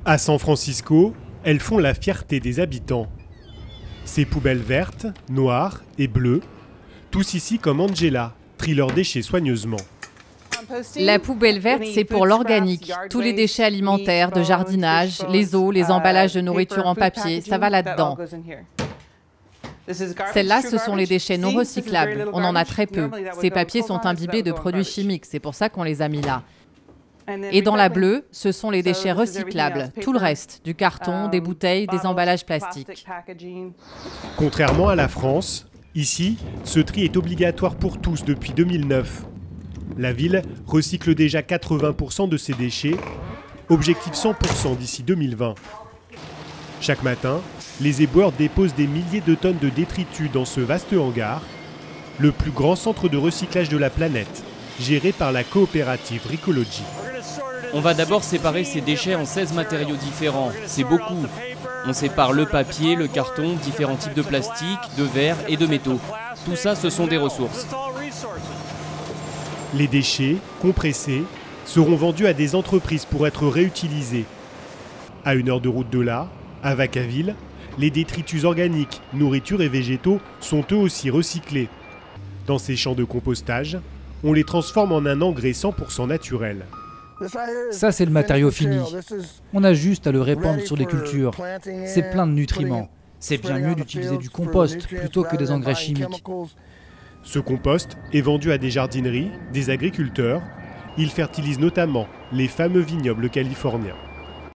À San Francisco, elles font la fierté des habitants. Ces poubelles vertes, noires et bleues, tous ici comme Angela, trient leurs déchets soigneusement. La poubelle verte, c'est pour l'organique. Tous les déchets alimentaires, de jardinage, les os, les emballages de nourriture en papier, ça va là-dedans. Celles-là, ce sont les déchets non recyclables. On en a très peu. Ces papiers sont imbibés de produits chimiques, c'est pour ça qu'on les a mis là. Et dans la bleue, ce sont les déchets recyclables, tout le reste, du carton, des bouteilles, des emballages plastiques. Contrairement à la France, ici, ce tri est obligatoire pour tous depuis 2009. La ville recycle déjà 80% de ses déchets, objectif 100% d'ici 2020. Chaque matin, les éboueurs déposent des milliers de tonnes de détritus dans ce vaste hangar, le plus grand centre de recyclage de la planète, géré par la coopérative Recology. On va d'abord séparer ces déchets en 16 matériaux différents, c'est beaucoup. On sépare le papier, le carton, différents types de plastique, de verre et de métaux. Tout ça, ce sont des ressources. Les déchets, compressés, seront vendus à des entreprises pour être réutilisés. À 1 heure de route de là, à Vacaville, les détritus organiques, nourriture et végétaux sont eux aussi recyclés. Dans ces champs de compostage, on les transforme en un engrais 100% naturel. Ça, c'est le matériau fini. On a juste à le répandre sur les cultures. C'est plein de nutriments. C'est bien mieux d'utiliser du compost plutôt que des engrais chimiques. Ce compost est vendu à des jardineries, des agriculteurs. Il fertilise notamment les fameux vignobles californiens.